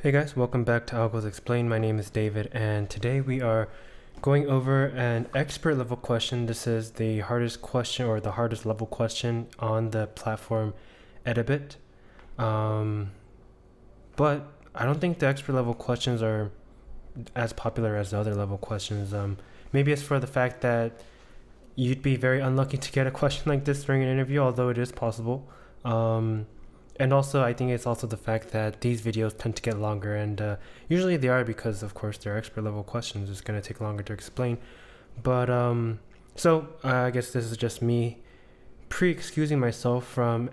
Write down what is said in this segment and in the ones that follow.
Hey guys, welcome back to Algos Explained. My name is David, and today we are going over an expert level question. This is the hardest question or the hardest level question on the platform Edabit. But I don't think the expert level questions are as popular as the other level questions. Maybe it's for the fact that you'd be very unlucky to get a question like this during an interview, although it is possible. And also, I think it's also the fact that these videos tend to get longer, and usually they are because, of course, they're expert level questions. It's going to take longer to explain. But I guess this is just me pre-excusing myself from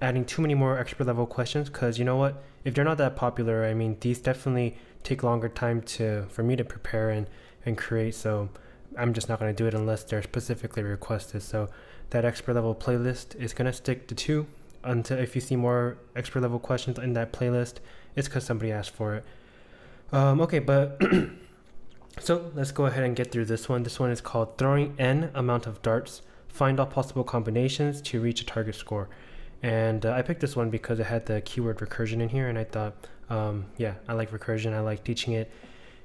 adding too many more expert level questions, because you know what? If they're not that popular, I mean, these definitely take longer time for me to prepare and create. So I'm just not going to do it unless they're specifically requested. So that expert level playlist is going to stick to 2. Until if you see more expert level questions in that playlist, it's because somebody asked for it. Okay, but so let's go ahead and get through this one. This one is called Throwing N amount of darts. Find all possible combinations to reach a target score. And I picked this one because it had the keyword recursion in here, and I thought, yeah, I like recursion. I like teaching it.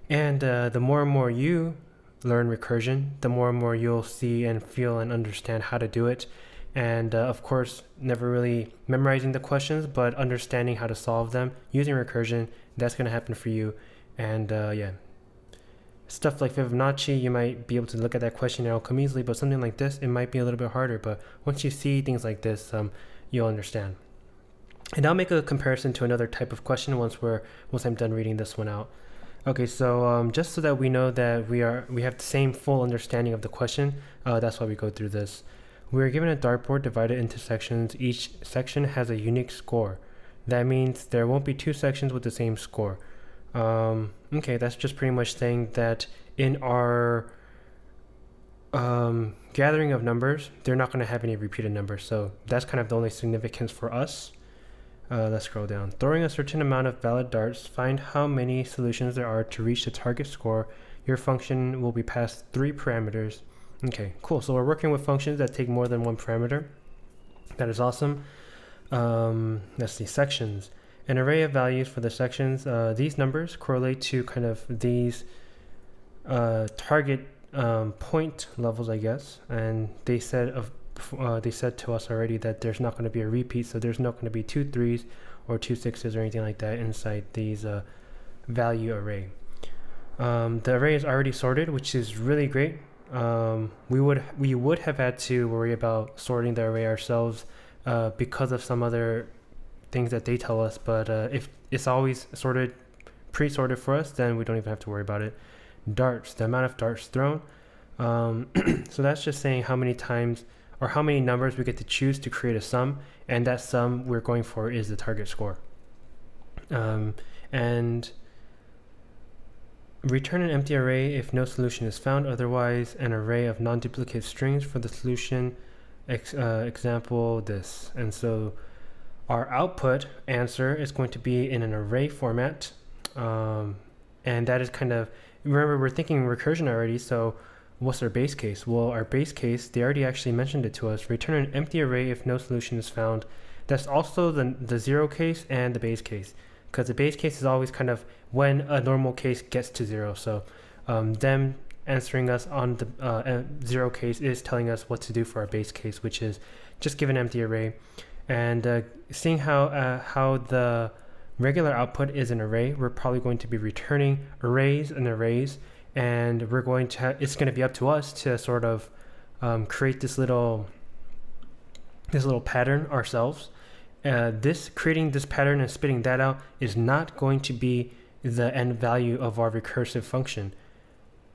And the more and more you learn recursion, the more and more you'll see and feel and understand how to do it. And of course, never really memorizing the questions, but understanding how to solve them using recursion, that's going to happen for you. And yeah, stuff like Fibonacci, you might be able to look at that question and it'll come easily, but something like this, it might be a little bit harder. But once you see things like this, you'll understand. And I'll make a comparison to another type of question once I'm done reading this one out. Okay, so just so that we know that we have the same full understanding of the question, that's why we go through this. We are given a dartboard divided into sections. Each section has a unique score. That means there won't be 2 sections with the same score. Okay, that's just pretty much saying that in our gathering of numbers, they're not going to have any repeated numbers. So that's kind of the only significance for us. Let's scroll down. Throwing a certain amount of valid darts, find how many solutions there are to reach the target score. Your function will be passed 3 parameters. Okay, cool. So we're working with functions that take more than 1 parameter. That is awesome. Let's see, sections. An array of values for the sections. These numbers correlate to kind of these target point levels, I guess. And they said to us already that there's not going to be a repeat, so there's not going to be 2 3s or 2 6s or anything like that inside these value array. The array is already sorted, which is really great. We would have had to worry about sorting the array ourselves because of some other things that they tell us, but if it's always pre-sorted for us, then we don't even have to worry about it. Darts, the amount of darts thrown. So that's just saying how many times or how many numbers we get to choose to create a sum, and that sum we're going for is the target score. And return an empty array if no solution is found, otherwise an array of non-duplicate strings for the solution, example this. And so our output answer is going to be in an array format, and that is kind of, remember we're thinking recursion already, so what's our base case? Well, our base case, they already actually mentioned it to us. Return an empty array if no solution is found. That's also the 0 case and the base case, because the base case is always kind of when a normal case gets to 0. So them answering us on the 0 case is telling us what to do for our base case, which is just give an empty array. And seeing how the regular output is an array, we're probably going to be returning arrays and arrays, and we're going to it's going to be up to us to sort of create this little pattern ourselves. Creating this pattern and spitting that out is not going to be the end value of our recursive function.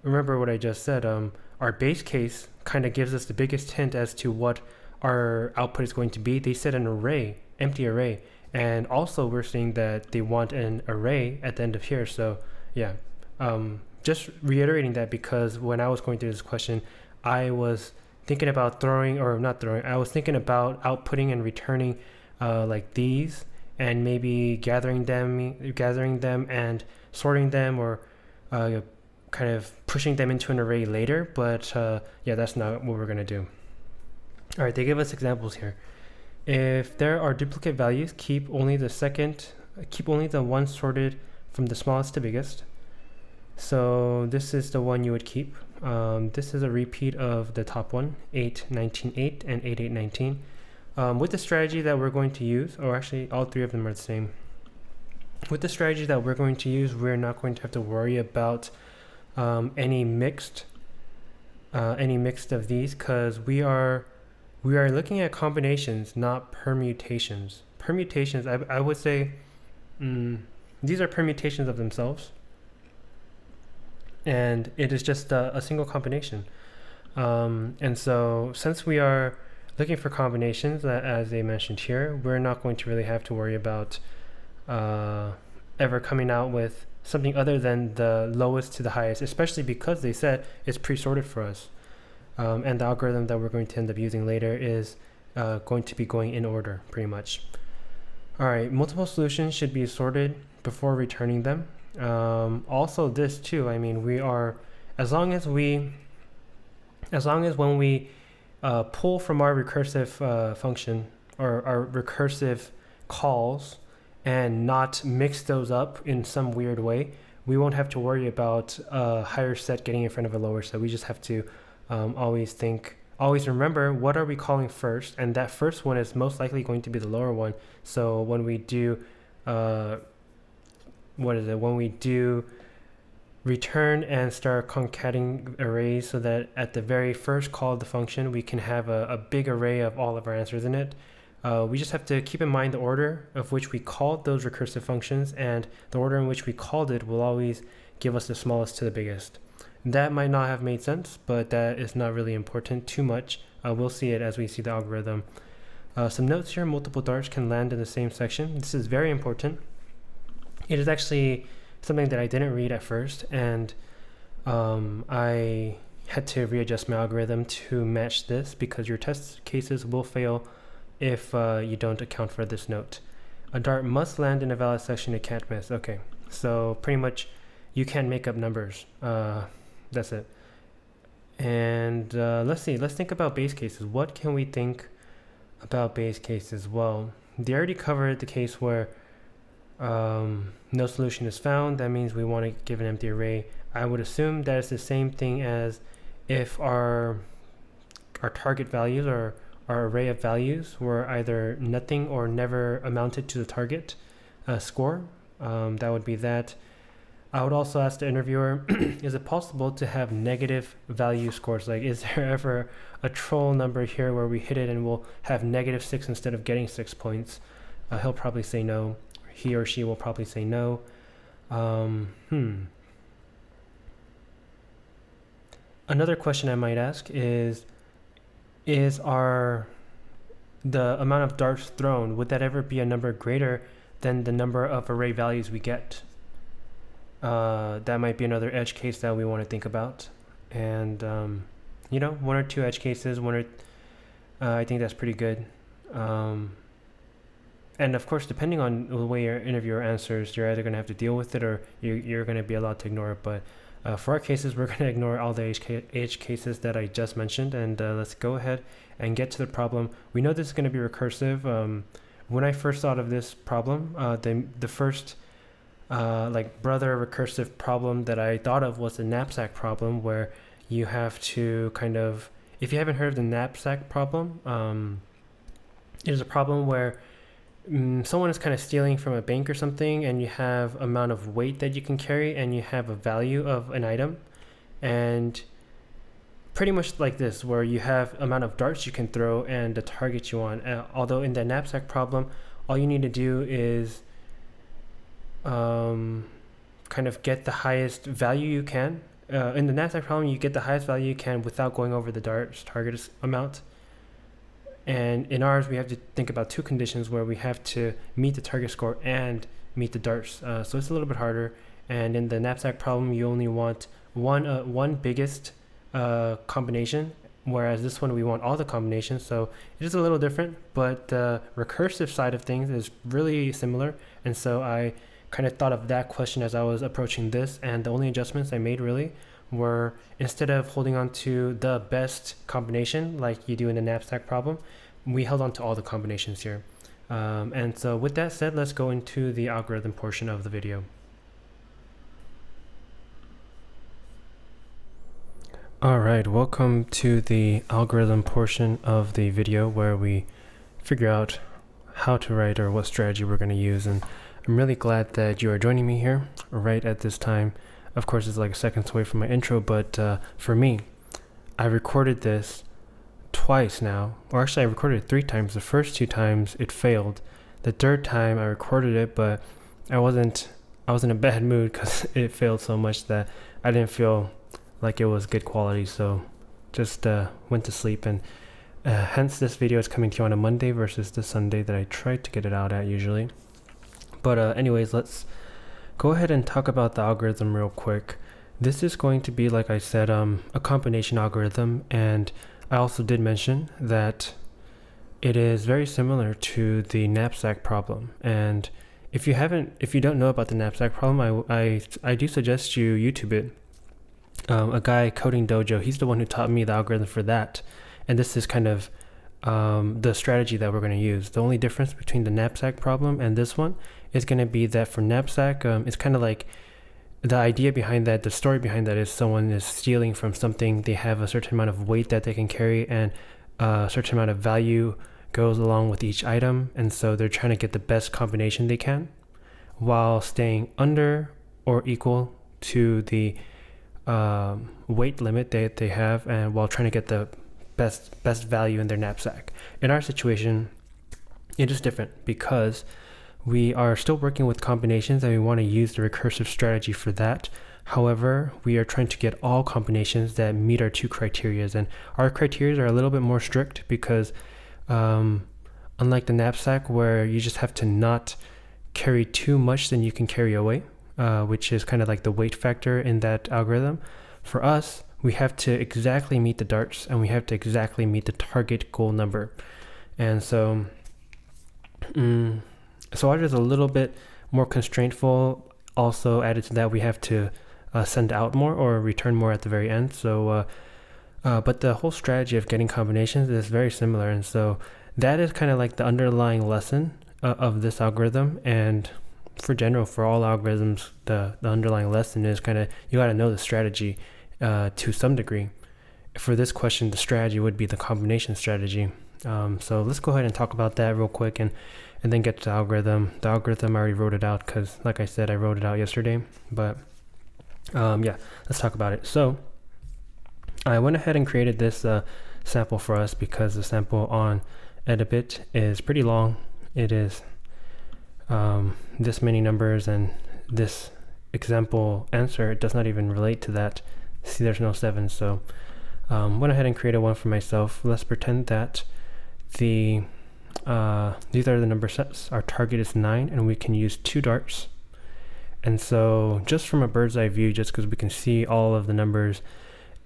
Remember what I just said. Our base case kind of gives us the biggest hint as to what our output is going to be. They said an array, empty array, and also we're seeing that they want an array at the end of here. So yeah, just reiterating that, because when I was going through this question, I was thinking about I was thinking about outputting and returning like these, and maybe gathering them and sorting them, or kind of pushing them into an array later. But yeah, that's not what we're going to do. All right, they give us examples here. If there are duplicate values, keep only the second keep only the ones sorted from the smallest to biggest. So this is the one you would keep. This is a repeat of the top one, 8, 19, 8, and 8, 8, 19. With the strategy that we're going to use, or actually all three of them are the same. With the strategy that we're going to use, we're not going to have to worry about any mixed of these, because we are looking at combinations, not permutations. Permutations, I would say, these are permutations of themselves, and it is just a single combination. And so since we are looking for combinations, as they mentioned here, we're not going to really have to worry about ever coming out with something other than the lowest to the highest, especially because they said it's pre-sorted for us. And the algorithm that we're going to end up using later is going to be going in order, pretty much. All right, multiple solutions should be sorted before returning them. Also this too, I mean, we are, as long as when we pull from our recursive function or our recursive calls and not mix those up in some weird way, we won't have to worry about a higher set getting in front of a lower set. We just have to always remember what are we calling first, and that first one is most likely going to be the lower one. So when we do when we do return and start concatenating arrays, so that at the very first call of the function we can have a big array of all of our answers in it. We just have to keep in mind the order of which we called those recursive functions, and the order in which we called it will always give us the smallest to the biggest. That might not have made sense, but that is not really important too much. We'll see it as we see the algorithm. Some notes here: multiple darts can land in the same section. This is very important. It is actually something that I didn't read at first, and I had to readjust my algorithm to match this, because your test cases will fail if you don't account for this note. A dart must land in a valid section, it can't miss. Okay, so pretty much you can't make up numbers. That's it. And let's think about base cases. What can we think about base cases? Well, they already covered the case where no solution is found. That means we want to give an empty array. I would assume that it's the same thing as if our target values or our array of values were either nothing or never amounted to the target score. That would be that. I would also ask the interviewer, is it possible to have negative value scores? Like, is there ever a troll number here where we hit it and we'll have -6 instead of getting 6 points? He'll probably say no. He or she will probably say no. Another question I might ask is the amount of darts thrown, would that ever be a number greater than the number of array values we get? That might be another edge case that we want to think about. And, one or two edge cases, I think that's pretty good. And of course, depending on the way your interviewer answers, you're either going to have to deal with it or you're going to be allowed to ignore it. But for our cases, we're going to ignore all the edge cases that I just mentioned, and let's go ahead and get to the problem. We know this is going to be recursive. When I first thought of this problem, the first brother recursive problem that I thought of was the knapsack problem, where you have to kind of, if you haven't heard of the knapsack problem, it is a problem where someone is kind of stealing from a bank or something, and you have amount of weight that you can carry, and you have a value of an item, and pretty much like this, where you have amount of darts you can throw and the target you want. Although in the knapsack problem, all you need to do is kind of get the highest value you can. In the knapsack problem, you get the highest value you can without going over the darts target amount. And in ours, we have to think about two conditions where we have to meet the target score and meet the darts. So it's a little bit harder. And in the knapsack problem, you only want one biggest combination, whereas this one we want all the combinations. So it is a little different, but the recursive side of things is really similar. And so I kind of thought of that question as I was approaching this, and the only adjustments I made really were, instead of holding on to the best combination like you do in the knapsack problem, we held on to all the combinations here. And so with that said, let's go into the algorithm portion of the video. Alright, welcome to the algorithm portion of the video where we figure out how to write or what strategy we're going to use. And I'm really glad that you are joining me here right at this time. Of course, it's like seconds away from my intro, but for me, I recorded this twice now, or actually I recorded it 3 times. The first 2 times it failed. The third time I recorded it, but I was in a bad mood because it failed so much that I didn't feel like it was good quality, so just went to sleep. And hence this video is coming to you on a Monday versus the Sunday that I try to get it out at usually. But anyways, let's go ahead and talk about the algorithm real quick. This is going to be, like I said, a combination algorithm, and I also did mention that it is very similar to the knapsack problem. And if you don't know about the knapsack problem, I do suggest you YouTube it. A guy, Coding Dojo, he's the one who taught me the algorithm for that. And this is kind of the strategy that we're going to use. The only difference between the knapsack problem and this one is going to be that for knapsack, it's kind of like the idea behind that, the story behind that is someone is stealing from something. They have a certain amount of weight that they can carry, and a certain amount of value goes along with each item. And so they're trying to get the best combination they can while staying under or equal to the weight limit that they have, and while trying to get the best value in their knapsack. In our situation, it is different because we are still working with combinations and we want to use the recursive strategy for that. However, we are trying to get all combinations that meet our 2 criteria, and our criteria are a little bit more strict because unlike the knapsack where you just have to not carry too much than you can carry away, which is kind of like the weight factor in that algorithm, for us, we have to exactly meet the darts and we have to exactly meet the target goal number. And so ours is a little bit more constraintful. Also added to that, we have to send out more or return more at the very end. So but the whole strategy of getting combinations is very similar, and so that is kind of like the underlying lesson of this algorithm. And for all algorithms, the underlying lesson is kind of you got to know the strategy to some degree. For this question, the strategy would be the combination strategy. So let's go ahead and talk about that real quick and then get to the algorithm. The algorithm, I already wrote it out because, like I said, I wrote it out yesterday. But yeah, let's talk about it. So I went ahead and created this sample for us because the sample on Edabit is pretty long. It is this many numbers, and this example answer does not even relate to that. See, there's no 7, so went ahead and created one for myself. Let's pretend that these are the number sets. Our target is 9, and we can use 2 darts. And so just from a bird's eye view, just because we can see all of the numbers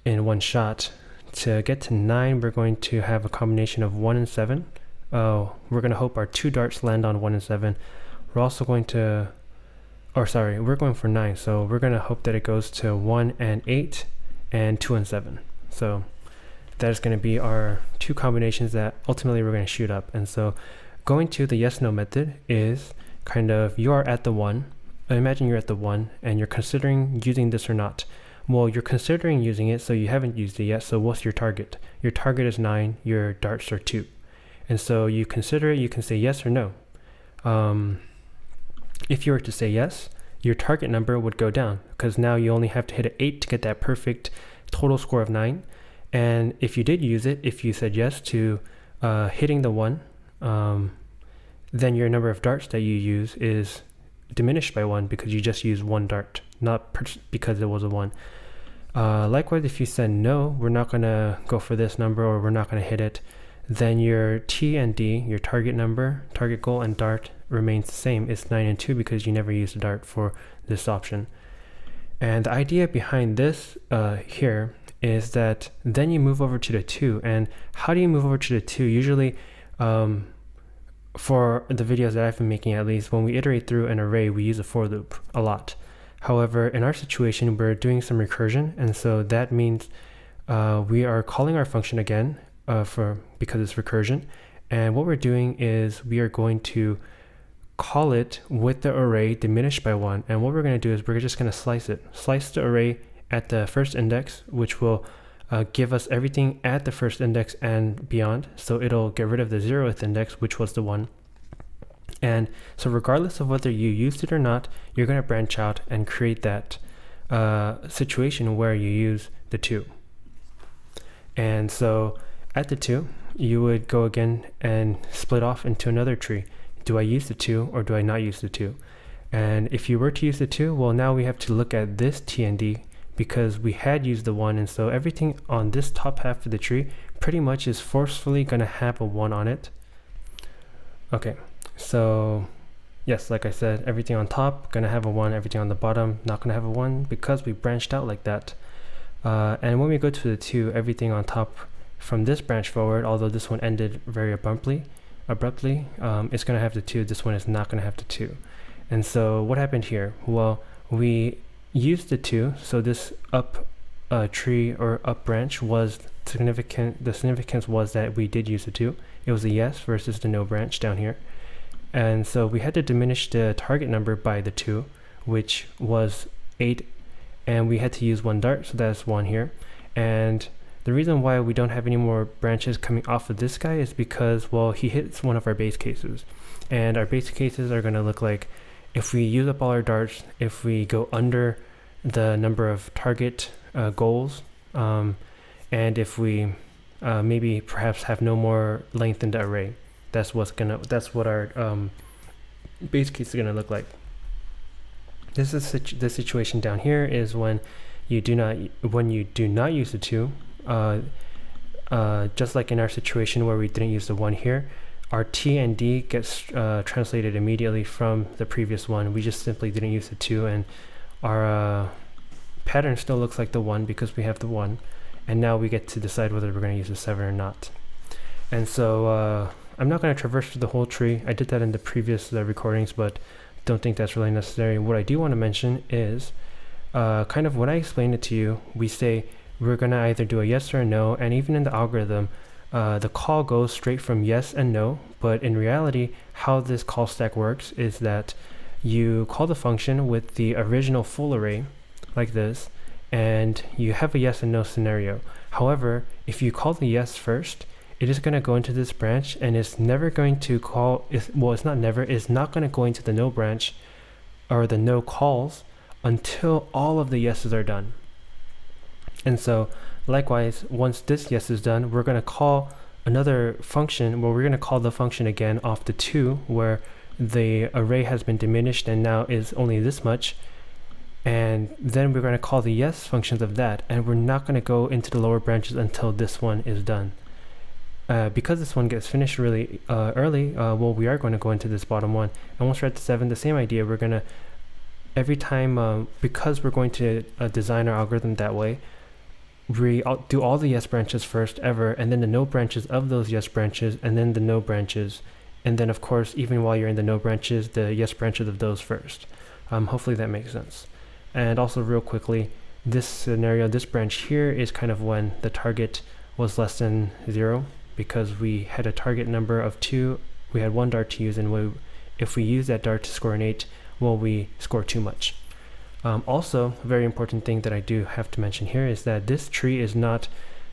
in one shot, to get to 9, we're going to have a combination of 1 and 7. We're going to hope our 2 darts land on 1 and 7. We're also going to, we're going for 9, so we're going to hope that it goes to 1 and 8 and 2 and 7. So that is going to be our 2 combinations that ultimately we're going to shoot up. And so going to the yes/no method is kind of, you are at the 1. Imagine you're at the 1 and you're considering using this or not. Well, you're considering using it, so you haven't used it yet. So what's your target? Your target is 9, your darts are 2. And so you consider it, you can say yes or no. If you were to say yes, your target number would go down because now you only have to hit an 8 to get that perfect total score of 9. And if you did use it, if you said yes to hitting the 1, then your number of darts that you use is diminished by 1 because you just used 1 dart, not because it was a 1. Likewise, if you said no, we're not going to go for this number, or we're not going to hit it, then your T and D, your target number, target goal, and dart remains the same. It's 9 and 2 because you never used a dart for this option. And the idea behind this here is that then you move over to the 2. And how do you move over to the 2? Usually, for the videos that I've been making, at least, when we iterate through an array, we use a for loop a lot. However, in our situation, we're doing some recursion, and so that means we are calling our function again because it's recursion, And what we're doing is we are going to call it with the array diminished by 1. And what we're going to do is we're just going to slice the array at the first index, which will give us everything at the first index and beyond. So it'll get rid of the 0th index, which was the 1. And so regardless of whether you used it or not, you're going to branch out and create that situation where you use the 2. And so at the 2, you would go again and split off into another tree. Do I use the 2 or do I not use the 2? And if you were to use the 2, well, now we have to look at this TND because we had used the 1. And so everything on this top half of the tree pretty much is forcefully going to have a 1 on it. Okay, so yes, like I said, everything on top going to have a 1, everything on the bottom not going to have a 1 because we branched out like that. And when we go to the 2, everything on top from this branch forward, although this one ended very abruptly, it's going to have the 2. This one is not going to have the 2. And so what happened here? Well, we used the 2, so this up tree or up branch was significant. The significance was that we did use the 2. It was a yes versus the no branch down here. And so we had to diminish the target number by the 2, which was 8, and we had to use 1 dart, so that's 1 here. And the reason why we don't have any more branches coming off of this guy is because, well, he hits one of our base cases. And our base cases are going to look like if we use up all our darts, if we go under the number of target goals, and if we maybe perhaps have no more length in the array. That's what our base case is going to look like. This is the situation down here is when you do not use the 2. Just like in our situation where we didn't use the 1 here, our T and D gets translated immediately from the previous one. We just simply didn't use the 2, and our pattern still looks like the 1 because we have the 1. And now we get to decide whether we're going to use the 7 or not. And so I'm not going to traverse through the whole tree. I did that in the previous recordings, but don't think that's really necessary. What I do want to mention is kind of when I explain it to you, we say we're going to either do a yes or a no, and even in the algorithm, the call goes straight from yes and no. But in reality, how this call stack works is that you call the function with the original full array like this, and you have a yes and no scenario. However, if you call the yes first, it is going to go into this branch, and it's never going to call, it's not going to go into the no branch or the no calls until all of the yeses are done. And so likewise, once this yes is done, we're going to call another function where we're going to call the function again off the 2 where the array has been diminished and now is only this much. And then we're going to call the yes functions of that, and we're not going to go into the lower branches until this one is done. Because this one gets finished really early, well, we are going to go into this bottom one. And once we're at the 7, the same idea, we're going to, every time, because we're going to design our algorithm that way, we do all the yes branches first ever, and then the no branches of those yes branches, and then the no branches. And then, of course, even while you're in the no branches, the yes branches of those first. Hopefully that makes sense. And also real quickly, this scenario, this branch here is kind of when the target was less than 0, because we had a target number of 2, we had 1 dart to use, and if we use that dart to score an 8, well, we score too much. Also, a very important thing that I do have to mention here is that this tree is not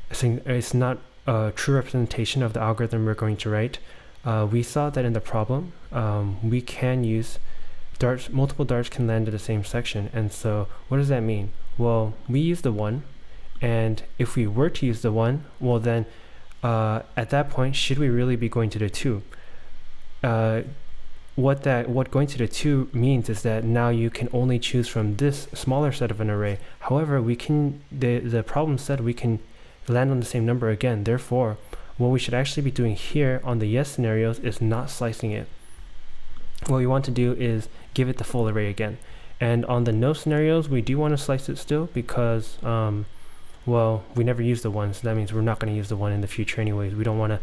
a true representation of the algorithm we're going to write. We saw that in the problem, we can use darts, multiple darts can land at the same section. And so what does that mean? Well, we use the 1, and if we were to use the 1, well then at that point, should we really be going to the 2? What going to the 2 means is that now you can only choose from this smaller set of an array. However, we can the problem said we can land on the same number again. Therefore, what we should actually be doing here on the yes scenarios is not slicing it. What we want to do is give it the full array again. And on the no scenarios, we do want to slice it still because well, we never use the 1, so that means we're not going to use the 1 in the future anyways. We don't want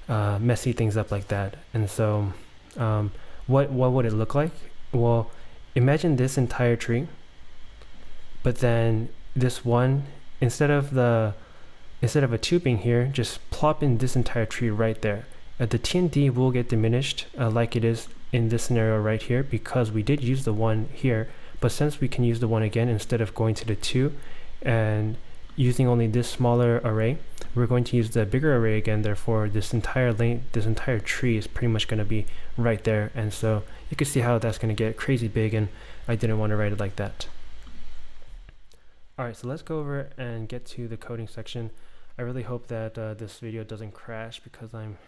to messy things up like that. And so what would it look like? Well, imagine this entire tree, but then this 1, instead of a 2 being here, just plop in this entire tree right there. The T and D will get diminished like it is in this scenario right here, because we did use the 1 here, but since we can use the 1 again instead of going to the 2 and using only this smaller array, we're going to use the bigger array again. Therefore, this entire length, this entire tree is pretty much going to be right there. And so you can see how that's going to get crazy big, and I didn't want to write it like that. All right, so let's go over and get to the coding section. I really hope that this video doesn't crash because I'm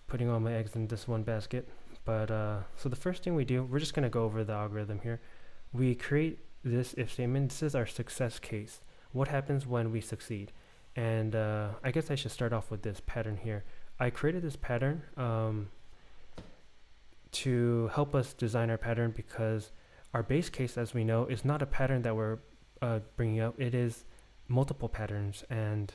putting all my eggs in this one basket. But so the first thing we do, we're just going to go over the algorithm here. We create this if statement. This is our success case. What happens when we succeed? And I guess I should start off with this pattern here. I created this pattern to help us design our pattern, because our base case, as we know, is not a pattern that we're bringing up. It is multiple patterns. And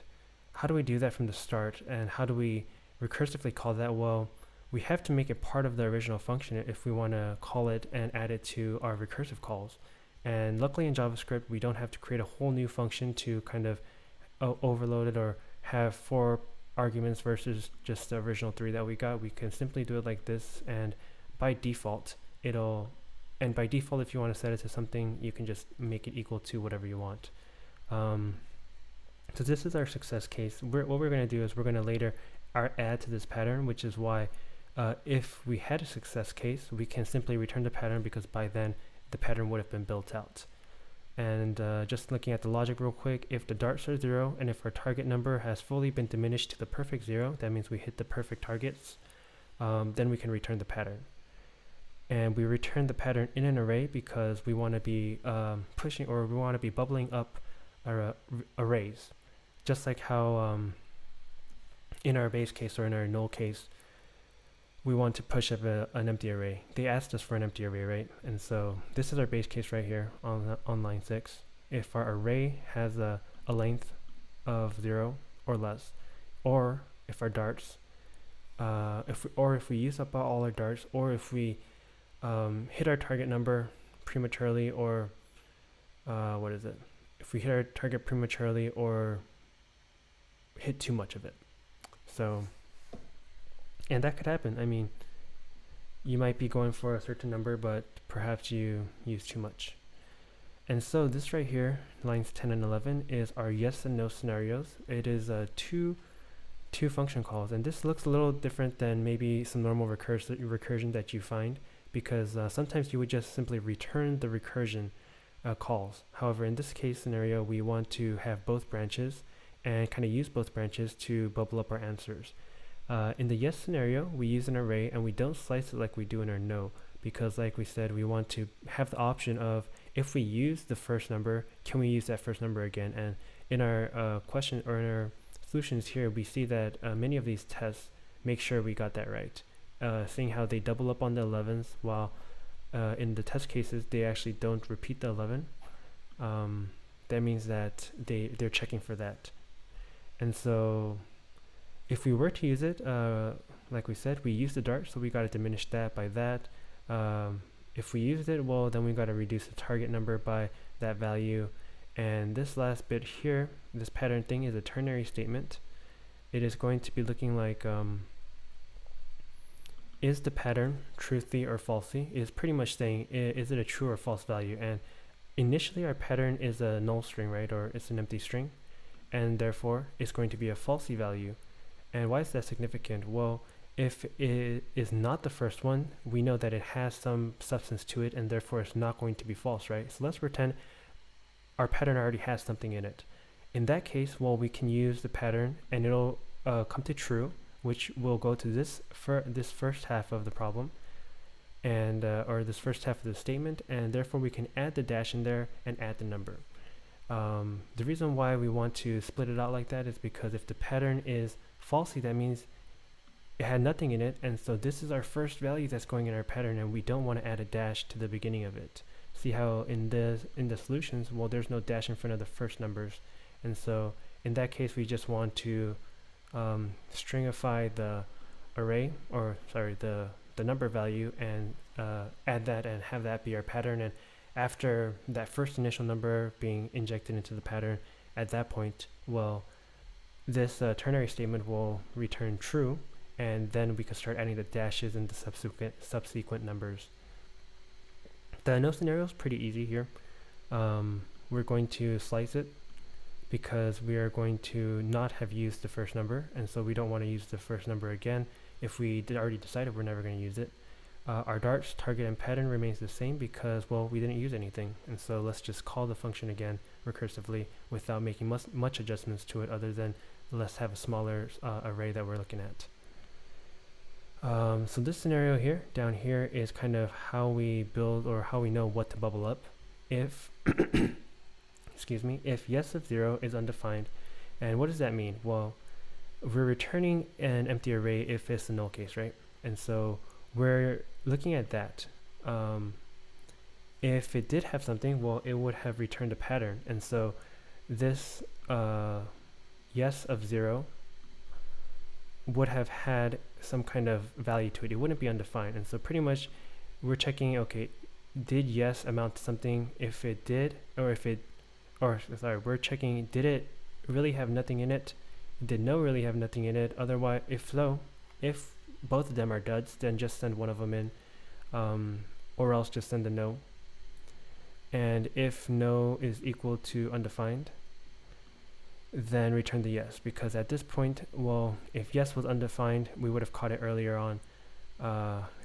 how do we do that from the start? And how do we recursively call that? Well, we have to make it part of the original function if we want to call it and add it to our recursive calls. And luckily in JavaScript, we don't have to create a whole new function to kind of overload it or have 4 arguments versus just the original 3 that we got. We can simply do it like this, and by default, if you want to set it to something, you can just make it equal to whatever you want. So this is our success case. What we're going to do is we're going to later add to this pattern, which is why if we had a success case, we can simply return the pattern, because by then the pattern would have been built out. And just looking at the logic real quick, if the darts are 0 and if our target number has fully been diminished to the perfect 0, that means we hit the perfect targets, then we can return the pattern. And we return the pattern in an array because we want to be pushing, or we want to be bubbling up our arrays, just like how in our base case or in our null case, we want to push up an empty array. They asked us for an empty array, right? And so this is our base case right here on line 6. If our array has a length of 0 or less, or if our darts, if we use up all our darts, or if we hit our target number prematurely, or if we hit our target prematurely or hit too much of it. So, and that could happen. I mean, you might be going for a certain number, but perhaps you use too much. And so this right here, lines 10 and 11, is our yes and no scenarios. It is two function calls, and this looks a little different than maybe some normal recursion that you find, because sometimes you would just simply return the recursion calls. However, in this case scenario, we want to have both branches and kind of use both branches to bubble up our answers. In the yes scenario, we use an array and we don't slice it like we do in our no, because like we said, we want to have the option of, if we use the first number, can we use that first number again? And in our question, or in our solutions here, we see that many of these tests make sure we got that right. Seeing how they double up on the 11s, while in the test cases, they actually don't repeat the 11. That means that they're checking for that. And so if we were to use it, like we said, we use the dart, so we got to diminish that by that. If we used it, well, then we got to reduce the target number by that value. And this last bit here, this pattern thing, is a ternary statement. It is going to be looking like, is the pattern truthy or falsy? Is pretty much saying, is it a true or false value? And initially our pattern is a null string, right? Or it's an empty string, and therefore it's going to be a falsy value. And why is that significant? Well, if it is not the first one, we know that it has some substance to it, and therefore it's not going to be false, right? So let's pretend our pattern already has something in it. In that case, well, we can use the pattern and it'll come to true, which will go to this first half of the problem, and or this first half of the statement, and therefore we can add the dash in there and add the number. The reason why we want to split it out like that is because if the pattern is falsy, that means it had nothing in it, and so this is our first value that's going in our pattern, and we don't want to add a dash to the beginning of it. See how in the solutions, well, there's no dash in front of the first numbers, and so in that case we just want to stringify the array, or sorry, the number value, and add that and have that be our pattern. And after that first initial number being injected into the pattern, at that point, well, this ternary statement will return true, and then we could start adding the dashes into subsequent numbers. The no scenario is pretty easy here. We're going to slice it because we are going to not have used the first number, and so we don't want to use the first number again if we already decided we're never going to use it. Our darts, target, and pattern remains the same because, well, we didn't use anything, and so let's just call the function again recursively without making much adjustments to it, other than let's have a smaller array that we're looking at. So this scenario here, down here, is kind of how we build, or how we know what to bubble up. If excuse me, if yes of 0 is undefined. And what does that mean? Well, we're returning an empty array if it's a null case, right? And so we're looking at that. If it did have something, well, it would have returned a pattern. And so this yes of 0 would have had some kind of value to it. It wouldn't be undefined. And so pretty much we're checking, okay, did yes amount to something? If it did, we're checking, did it really have nothing in it? Did no really have nothing in it? Otherwise, if so, if both of them are duds, then just send one of them in, or else just send a no. And if no is equal to undefined, then return the yes, because at this point, well, if yes was undefined, we would have caught it earlier on.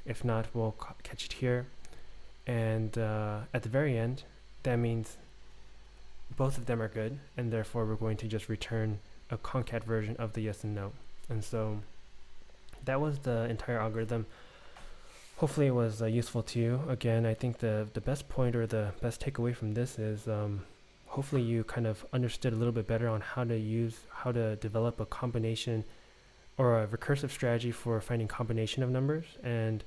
If not, we'll catch it here. And at the very end, that means both of them are good, and therefore we're going to just return a concat version of the yes and no. And so that was the entire algorithm. Hopefully it was useful to you. Again, I think the best point, or the best takeaway from this is hopefully you kind of understood a little bit better on how to develop a combination or a recursive strategy for finding combination of numbers. And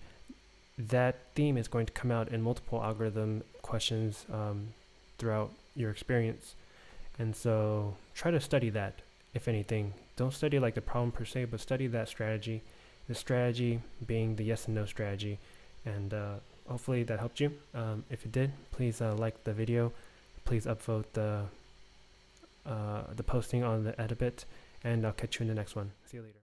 that theme is going to come out in multiple algorithm questions throughout your experience. And so try to study that, if anything. Don't study like the problem per se, but study that strategy. The strategy being the yes and no strategy. And hopefully that helped you. If it did, please like the video. Please upvote the posting on the Edabit, and I'll catch you in the next one. See you later.